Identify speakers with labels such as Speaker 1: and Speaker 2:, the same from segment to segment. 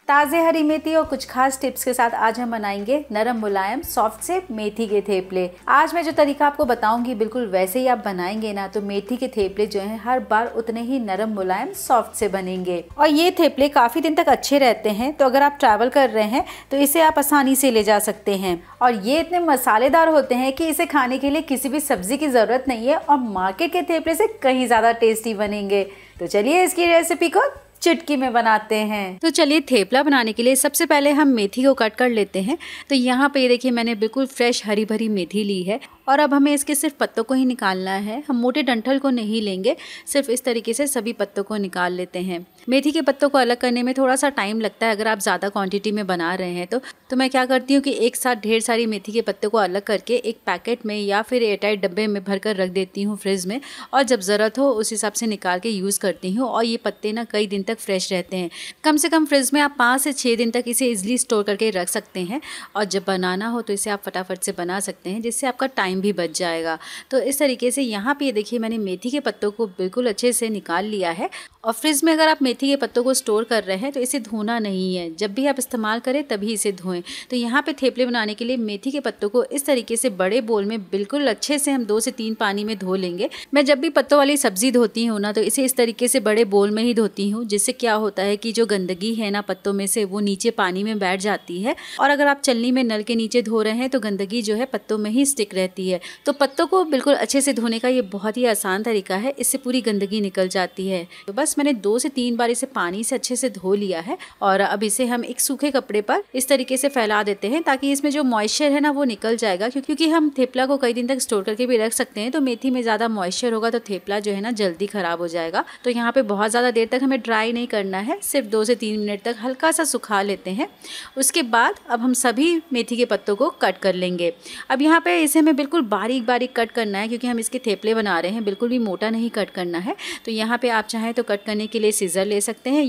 Speaker 1: ताज़े हरी मेथी और कुछ खास टिप्स के साथ आज हम बनाएंगे नरम मुलायम सॉफ्ट से मेथी के थेपले। आज मैं जो तरीका आपको बताऊंगी बिल्कुल वैसे ही आप बनाएंगे ना तो मेथी के थेपले जो हैं हर बार उतने ही नरम मुलायम सॉफ्ट से बनेंगे और ये थेपले काफ़ी दिन तक अच्छे रहते हैं। तो अगर आप ट्रैवल कर रहे हैं तो इसे आप आसानी से ले जा सकते हैं और ये इतने मसालेदार होते हैं कि इसे खाने के लिए किसी भी सब्जी की ज़रूरत नहीं है और मार्केट के थेपले से कहीं ज़्यादा टेस्टी बनेंगे। तो चलिए इसकी रेसिपी को चुटकी में बनाते हैं। तो चलिए थेपला बनाने के लिए सबसे पहले हम मेथी को कट कर लेते हैं। तो यहाँ पे ये देखिए मैंने बिल्कुल फ्रेश हरी भरी मेथी ली है और अब हमें इसके सिर्फ पत्तों को ही निकालना है। हम मोटे डंठल को नहीं लेंगे, सिर्फ इस तरीके से सभी पत्तों को निकाल लेते हैं। मेथी के पत्तों को अलग करने में थोड़ा सा टाइम लगता है अगर आप ज़्यादा क्वांटिटी में बना रहे हैं तो मैं क्या करती हूँ कि एक साथ ढेर सारी मेथी के पत्तों को अलग करके एक पैकेट में या फिर एयरटाइट डब्बे में भर कर रख देती हूँ फ्रिज में और जब ज़रूरत हो उस हिसाब से निकाल के यूज़ करती हूँ। और ये पत्ते ना कई दिन तक फ्रेश रहते हैं। कम से कम फ्रिज में आप 5 से 6 दिन तक इसे इजीली स्टोर करके रख सकते हैं और जब बनाना हो तो इसे आप फटाफट से बना सकते हैं जिससे आपका टाइम भी बच जाएगा। तो इस तरीके से यहाँ पे देखिए मैंने मेथी के पत्तों को बिल्कुल अच्छे से निकाल लिया है। और फ्रिज में अगर आप मेथी के पत्तों को स्टोर कर रहे हैं तो इसे धोना नहीं है, जब भी आप इस्तेमाल करें तभी इसे धोएं। तो यहाँ पे थेपले बनाने के लिए मेथी के पत्तों को इस तरीके से बड़े बोल में बिल्कुल अच्छे से हम 2 से 3 पानी में धो लेंगे। मैं जब भी पत्तों वाली सब्जी धोती हूँ ना तो इसे इस तरीके से बड़े बोल में ही धोती हूँ, जिससे क्या होता है कि जो गंदगी है ना पत्तों में से वो नीचे पानी में बैठ जाती है। और अगर आप चलनी में नल के नीचे धो रहे हैं तो गंदगी जो है पत्तों में ही स्टिक रहती है। तो पत्तों को बिल्कुल अच्छे से धोने का ये बहुत ही आसान तरीका है, इससे पूरी गंदगी निकल जाती है। तो बस मैंने 2 से 3 बार इसे पानी से अच्छे से धो लिया है और अब इसे हम एक सूखे कपड़े पर इस तरीके से फैला देते हैं ताकि इसमें जो मॉइस्चर है ना वो निकल जाएगा, क्योंकि हम थेपला को कई दिन तक स्टोर करके भी रख सकते हैं। तो मेथी में ज़्यादा मॉइस्चर होगा तो थेपला जो है ना जल्दी ख़राब हो जाएगा। तो यहाँ पे बहुत ज़्यादा देर तक हमें ड्राई नहीं करना है, सिर्फ 2 से 3 मिनट तक हल्का सा सुखा लेते हैं। उसके बाद अब हम सभी मेथी के पत्तों को कट कर लेंगे। अब यहाँ पे इसे हमें बिल्कुल बारीक बारीक कट करना है क्योंकि हम इसके थेपले बना रहे हैं, बिल्कुल भी मोटा नहीं कट करना है। तो यहाँ पे आप चाहें तो कट करने के लिए सीजर ले सकते हैं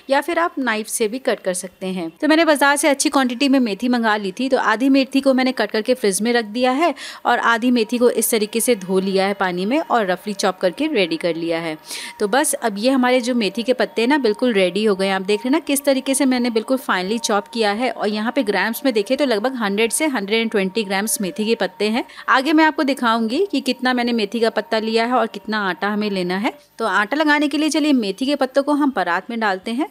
Speaker 1: या फिर आप नाइफ से भी कट कर सकते हैं। तो मैंने बाजार से अच्छी क्वांटिटी में मेथी मंगा ली थी, तो आधी मेथी को मैंने कट करके फ्रिज में रख दिया है और आधी मेथी को इस तरीके से धो लिया है पानी में और रफली चॉप करके रेडी कर लिया है। तो बस अब ये हमारे जो मेथी के पत्ते ना बिल्कुल रेडी हो गए। आप देख रहे हैं ना किस तरीके से मैंने बिल्कुल फाइनली चॉप किया है। और यहाँ पे ग्राम्स में देखें तो लगभग 100 से 120 ग्राम्स मेथी के पत्ते हैं। आगे मैं आपको दिखाऊंगी कि कितना मैंने मेथी का पत्ता लिया है और कितना आटा हमें लेना है। तो आटा लगाने के लिए चलिए मेथी के पत्तों को हम परात में डालते हैं।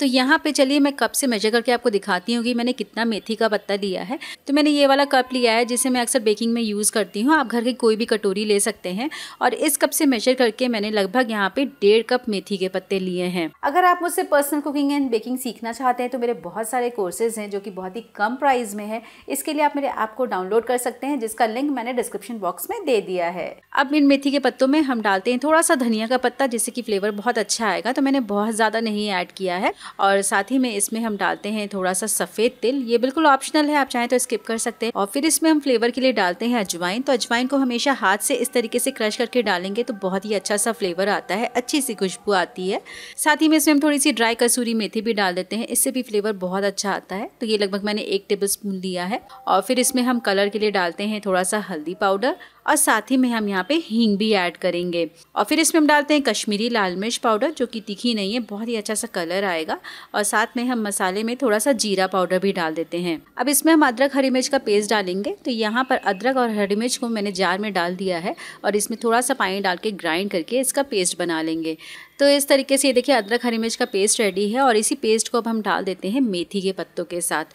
Speaker 1: तो यहाँ पे चलिए मैं कप से मेजर करके आपको दिखाती हूँ कि मैंने कितना मेथी का पत्ता लिया है। तो मैंने ये वाला कप लिया है जिसे मैं अक्सर बेकिंग में यूज़ करती हूँ। आप घर की कोई भी कटोरी ले सकते हैं और इस कप से मेजर करके मैंने लगभग यहाँ पे 1.5 कप मेथी के पत्ते लिए हैं। अगर आप मुझसे पर्सनल कुकिंग एंड बेकिंग सीखना चाहते हैं तो मेरे बहुत सारे कोर्सेज हैं जो कि बहुत ही कम प्राइस में है। इसके लिए आप मेरे ऐप को डाउनलोड कर सकते हैं जिसका लिंक मैंने डिस्क्रिप्शन बॉक्स में दे दिया है। अब इन मेथी के पत्तों में हम डालते हैं थोड़ा सा धनिया का पत्ता जिससे कि फ्लेवर बहुत अच्छा आएगा। तो मैंने बहुत ज़्यादा नहीं ऐड किया है और साथ ही में इसमें हम डालते हैं थोड़ा सा सफ़ेद तिल। ये बिल्कुल ऑप्शनल है, आप चाहें तो स्किप कर सकते हैं। और फिर इसमें हम फ्लेवर के लिए डालते हैं अजवाइन। तो अजवाइन को हमेशा हाथ से इस तरीके से क्रश करके डालेंगे तो बहुत ही अच्छा सा फ्लेवर आता है, अच्छी सी खुशबू आती है। साथ ही में इसमें हम थोड़ी सी ड्राई कसूरी मेथी भी डाल देते हैं, इससे भी फ्लेवर बहुत अच्छा आता है। तो ये लगभग मैंने 1 टेबलस्पून लिया है। और फिर इसमें हम कलर के लिए डालते हैं थोड़ा सा हल्दी पाउडर और साथ ही में हम यहाँ पे हींग भी ऐड करेंगे। और फिर इसमें हम डालते हैं कश्मीरी लाल मिर्च पाउडर जो कि तीखी नहीं है, बहुत ही अच्छा सा कलर आएगा। और साथ में हम मसाले में थोड़ा सा जीरा पाउडर भी डाल देते हैं। अब इसमें हम अदरक हरी मिर्च का पेस्ट डालेंगे। तो यहाँ पर अदरक और हरी मिर्च को मैंने जार में डाल दिया है और इसमें थोड़ा सा पानी डाल के ग्राइंड करके इसका पेस्ट बना लेंगे। तो इस तरीके से ये देखिए अदरक हरी मिर्च का पेस्ट रेडी है और इसी पेस्ट को अब हम डाल देते हैं मेथी के पत्तों के साथ।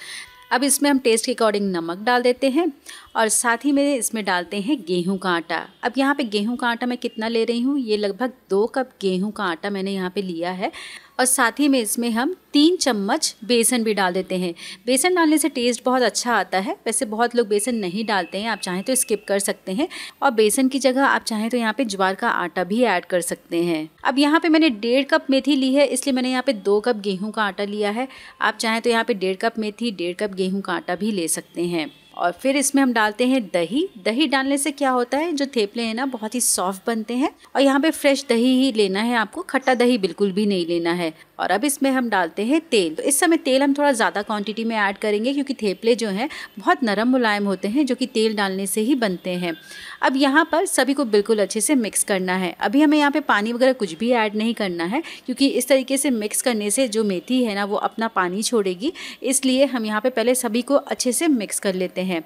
Speaker 1: अब इसमें हम टेस्ट के अकॉर्डिंग नमक डाल देते हैं और साथ ही में इसमें डालते हैं गेहूं का आटा। अब यहाँ पे गेहूं का आटा मैं कितना ले रही हूँ, ये लगभग 2 कप गेहूं का आटा मैंने यहाँ पे लिया है। और साथ ही में इसमें हम 3 चम्मच बेसन भी डाल देते हैं। बेसन डालने से टेस्ट बहुत अच्छा आता है। वैसे बहुत लोग बेसन नहीं डालते हैं, आप चाहें तो स्किप कर सकते हैं। और बेसन की जगह आप चाहें तो यहाँ पे ज्वार का आटा भी ऐड कर सकते हैं। अब यहाँ पे मैंने 1.5 कप मेथी ली है, इसलिए मैंने यहाँ पे 2 कप गेहूं का आटा लिया है। आप चाहें तो यहाँ पे 1.5 कप मेथी 1.5 कप गेहूं का आटा भी ले सकते हैं। और फिर इसमें हम डालते हैं दही। दही डालने से क्या होता है, जो थेपले हैं ना बहुत ही सॉफ्ट बनते हैं। और यहाँ पे फ्रेश दही ही लेना है आपको, खट्टा दही बिल्कुल भी नहीं लेना है। और अब इसमें हम डालते हैं तेल। तो इस समय तेल हम थोड़ा ज़्यादा क्वांटिटी में ऐड करेंगे क्योंकि थेपले जो हैं बहुत नरम मुलायम होते हैं, जो कि तेल डालने से ही बनते हैं। अब यहाँ पर सभी को बिल्कुल अच्छे से मिक्स करना है। अभी हमें यहाँ पे पानी वगैरह कुछ भी ऐड नहीं करना है, क्योंकि इस तरीके से मिक्स करने से जो मेथी है ना वो अपना पानी छोड़ेगी। इसलिए हम यहाँ पे पहले सभी को अच्छे से मिक्स कर लेते हैं।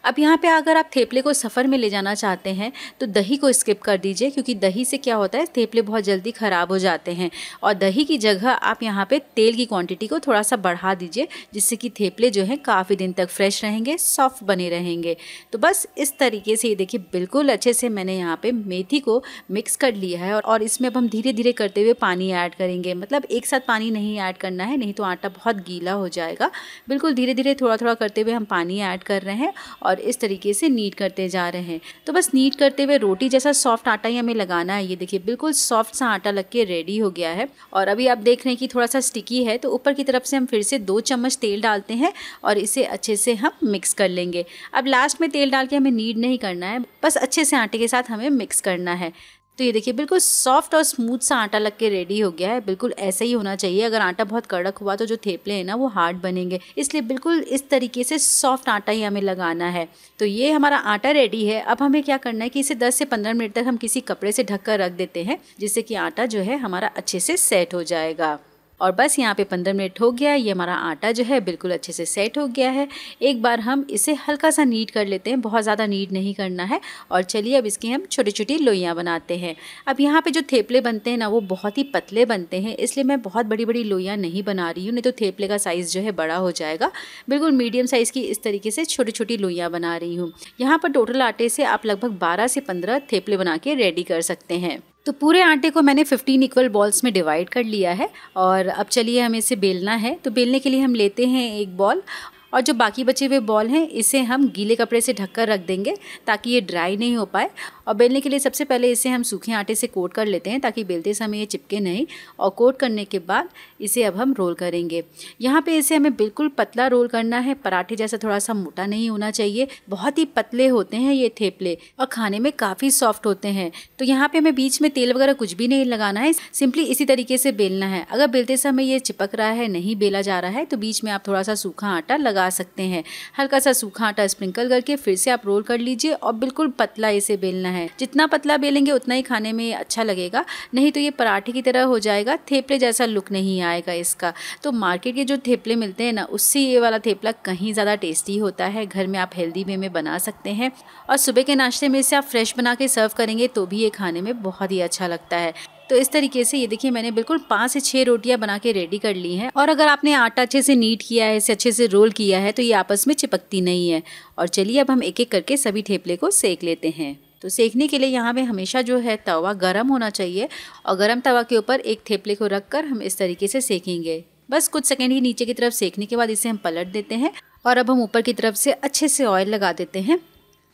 Speaker 1: अब यहाँ पे अगर आप थेपले को सफ़र में ले जाना चाहते हैं तो दही को स्किप कर दीजिए, क्योंकि दही से क्या होता है थेपले बहुत जल्दी ख़राब हो जाते हैं। और दही की जगह आप यहाँ पे तेल की क्वांटिटी को थोड़ा सा बढ़ा दीजिए, जिससे कि थेपले जो हैं काफ़ी दिन तक फ्रेश रहेंगे, सॉफ्ट बने रहेंगे। तो बस इस तरीके से ये देखिए बिल्कुल अच्छे से मैंने यहाँ पे मेथी को मिक्स कर लिया है। और इसमें अब हम धीरे धीरे करते हुए पानी ऐड करेंगे, मतलब एक साथ पानी नहीं ऐड करना है, नहीं तो आटा बहुत गीला हो जाएगा। बिल्कुल धीरे धीरे थोड़ा थोड़ा करते हुए हम पानी ऐड कर रहे हैं और इस तरीके से नीड करते जा रहे हैं। तो बस नीड करते हुए रोटी जैसा सॉफ्ट आटा ही हमें लगाना है। ये देखिए बिल्कुल सॉफ्ट सा आटा लग के रेडी हो गया है। और अभी आप देख रहे हैं कि थोड़ा सा स्टिकी है, तो ऊपर की तरफ से हम फिर से 2 चम्मच तेल डालते हैं और इसे अच्छे से हम मिक्स कर लेंगे। अब लास्ट में तेल डाल के हमें नीड नहीं करना है, बस अच्छे से आटे के साथ हमें मिक्स करना है। तो ये देखिए बिल्कुल सॉफ्ट और स्मूथ सा आटा लग के रेडी हो गया है। बिल्कुल ऐसा ही होना चाहिए। अगर आटा बहुत कड़क हुआ तो जो थेपले हैं ना वो हार्ड बनेंगे, इसलिए बिल्कुल इस तरीके से सॉफ्ट आटा ही हमें लगाना है। तो ये हमारा आटा रेडी है। अब हमें क्या करना है कि इसे 10 से 15 मिनट तक हम किसी कपड़े से ढक कर रख देते हैं, जिससे कि आटा जो है हमारा अच्छे से सेट हो जाएगा। और बस यहाँ पे 15 मिनट हो गया। ये हमारा आटा जो है बिल्कुल अच्छे से सेट हो गया है। एक बार हम इसे हल्का सा नीड कर लेते हैं, बहुत ज़्यादा नीड नहीं करना है। और चलिए अब इसकी हम छोटी छोटी लोइयाँ बनाते हैं। अब यहाँ पे जो थेपले बनते हैं ना वो बहुत ही पतले बनते हैं, इसलिए मैं बहुत बड़ी बड़ी लोइयाँ नहीं बना रही हूँ, नहीं तो थेपले का साइज़ जो है बड़ा हो जाएगा। बिल्कुल मीडियम साइज़ की इस तरीके से छोटी छोटी लोइयाँ बना रही हूँ। यहाँ पर टोटल आटे से आप लगभग 12 से 15 थेपले बना के रेडी कर सकते हैं। तो पूरे आटे को मैंने 15 इक्वल बॉल्स में डिवाइड कर लिया है। और अब चलिए हमें इसे बेलना है। तो बेलने के लिए हम लेते हैं एक बॉल, और जो बाकी बचे हुए बॉल हैं इसे हम गीले कपड़े से ढककर रख देंगे ताकि ये ड्राई नहीं हो पाए। और बेलने के लिए सबसे पहले इसे हम सूखे आटे से कोट कर लेते हैं ताकि बेलते समय ये चिपके नहीं। और कोट करने के बाद इसे अब हम रोल करेंगे। यहाँ पे इसे हमें बिल्कुल पतला रोल करना है, पराठे जैसा थोड़ा सा मोटा नहीं होना चाहिए। बहुत ही पतले होते हैं ये थेपले और खाने में काफ़ी सॉफ्ट होते हैं। तो यहाँ पे हमें बीच में तेल वगैरह कुछ भी नहीं लगाना है, सिंपली इसी तरीके से बेलना है। अगर बेलते समय ये चिपक रहा है, नहीं बेला जा रहा है, तो बीच में आप थोड़ा सा सूखा आटा लगा सकते हैं। हल्का सा सूखा आटा स्प्रिंकल करके फिर से आप रोल कर लीजिए और बिल्कुल पतला इसे बेलना है। जितना पतला बेलेंगे उतना ही खाने में अच्छा लगेगा, नहीं तो ये पराठे की तरह हो जाएगा, थेपले जैसा लुक नहीं आएगा इसका। तो मार्केट के जो थेपले मिलते हैं ना उससे ये वाला थेपला कहीं ज़्यादा टेस्टी होता है। घर में आप हेल्दी वे में बना सकते हैं और सुबह के नाश्ते में इसे आप फ्रेश बना के सर्व करेंगे तो भी ये खाने में बहुत ही अच्छा लगता है। तो इस तरीके से ये देखिए मैंने बिल्कुल 5 से 6 रोटियां बना के रेडी कर ली हैं। और अगर आपने आटा अच्छे से नीट किया है, इसे अच्छे से रोल किया है, तो ये आपस में चिपकती नहीं है। और चलिए अब हम एक एक करके सभी थेपले को सेक लेते हैं। तो सेकने के लिए यहाँ पे हमेशा जो है तवा गर्म होना चाहिए और गर्म तवा के ऊपर एक थेपले को रखकर हम इस तरीके से सेकेंगे। बस कुछ सेकंड ही नीचे की तरफ सेकने के बाद इसे हम पलट देते हैं और अब हम ऊपर की तरफ से अच्छे से ऑयल लगा देते हैं।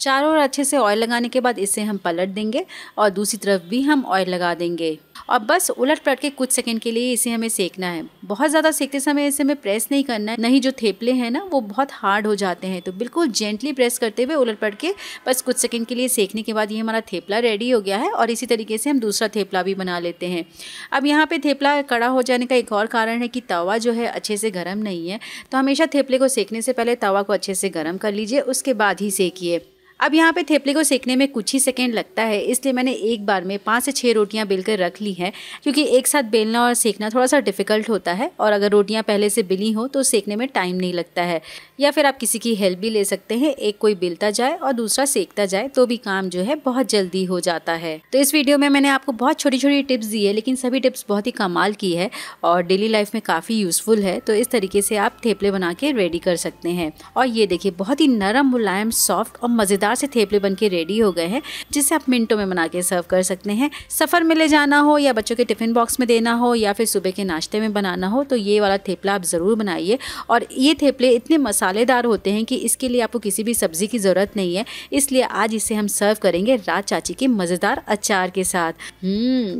Speaker 1: चारों ओर अच्छे से ऑयल लगाने के बाद इसे हम पलट देंगे और दूसरी तरफ भी हम ऑयल लगा देंगे और बस उलट पलट के कुछ सेकंड के लिए इसे हमें सेकना है। बहुत ज़्यादा सेकते समय इसे हमें प्रेस नहीं करना है, नहीं जो थेपले हैं ना वो बहुत हार्ड हो जाते हैं। तो बिल्कुल जेंटली प्रेस करते हुए उलट पलट के बस कुछ सेकंड के लिए सेकने के बाद ये हमारा थेपला रेडी हो गया है। और इसी तरीके से हम दूसरा थेपला भी बना लेते हैं। अब यहाँ पे थेपला कड़ा हो जाने का एक और कारण है कि तवा जो है अच्छे से गर्म नहीं है। तो हमेशा थेपले को सेकने से पहले तवा को अच्छे से गर्म कर लीजिए, उसके बाद ही सेकिए। अब यहाँ पे थेपले को सेकने में कुछ ही सेकंड लगता है, इसलिए मैंने एक बार में 5 से 6 रोटियां बेलकर रख ली हैं, क्योंकि एक साथ बेलना और सेकना थोड़ा सा डिफ़िकल्ट होता है। और अगर रोटियां पहले से बेली हो तो सेकने में टाइम नहीं लगता है। या फिर आप किसी की हेल्प भी ले सकते हैं, एक कोई बेलता जाए और दूसरा सेकता जाए तो भी काम जो है बहुत जल्दी हो जाता है। तो इस वीडियो में मैंने आपको बहुत छोटी छोटी टिप्स दी है, लेकिन सभी टिप्स बहुत ही कमाल की है और डेली लाइफ में काफ़ी यूज़फुल है। तो इस तरीके से आप थेपले बना के रेडी कर सकते हैं। और ये देखिए बहुत ही नरम, मुलायम, सॉफ्ट और मज़ेदार मज़ेदार से थेपले बन के रेडी हो गए हैं, जिसे आप मिनटों में बना के सर्व कर सकते हैं। सफ़र में ले जाना हो या बच्चों के टिफ़िन बॉक्स में देना हो या फिर सुबह के नाश्ते में बनाना हो तो ये वाला थेपला आप ज़रूर बनाइए। और ये थेपले इतने मसालेदार होते हैं कि इसके लिए आपको किसी भी सब्ज़ी की ज़रूरत नहीं है, इसलिए आज इसे हम सर्व करेंगे राज चाची के मज़ेदार अचार के साथ।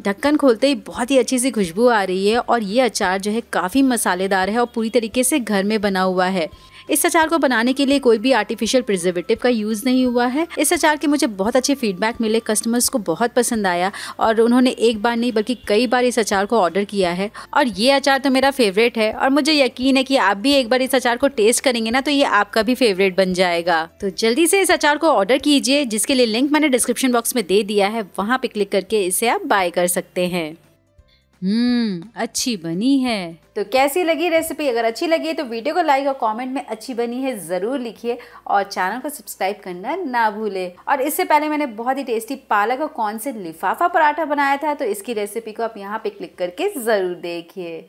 Speaker 1: ढक्कन खोलते ही बहुत ही अच्छी सी खुशबू आ रही है और ये अचार जो है काफ़ी मसालेदार है और पूरी तरीके से घर में बना हुआ है। इस अचार को बनाने के लिए कोई भी आर्टिफिशियल प्रिजर्वेटिव का यूज़ नहीं हुआ है। इस अचार के मुझे बहुत अच्छे फीडबैक मिले, कस्टमर्स को बहुत पसंद आया और उन्होंने एक बार नहीं बल्कि कई बार इस अचार को ऑर्डर किया है। और ये अचार तो मेरा फेवरेट है और मुझे यकीन है कि आप भी एक बार इस अचार को टेस्ट करेंगे ना तो ये आपका भी फेवरेट बन जाएगा। तो जल्दी से इस अचार को ऑर्डर कीजिए, जिसके लिए लिंक मैंने डिस्क्रिप्शन बॉक्स में दे दिया है, वहाँ पे क्लिक करके इसे आप बाय कर सकते हैं। अच्छी बनी है। तो कैसी लगी रेसिपी? अगर अच्छी लगी है तो वीडियो को लाइक और कमेंट में अच्छी बनी है ज़रूर लिखिए और चैनल को सब्सक्राइब करना ना भूले। और इससे पहले मैंने बहुत ही टेस्टी पालक और कॉर्न से लिफाफा पराठा बनाया था, तो इसकी रेसिपी को आप यहाँ पे क्लिक करके ज़रूर देखिए।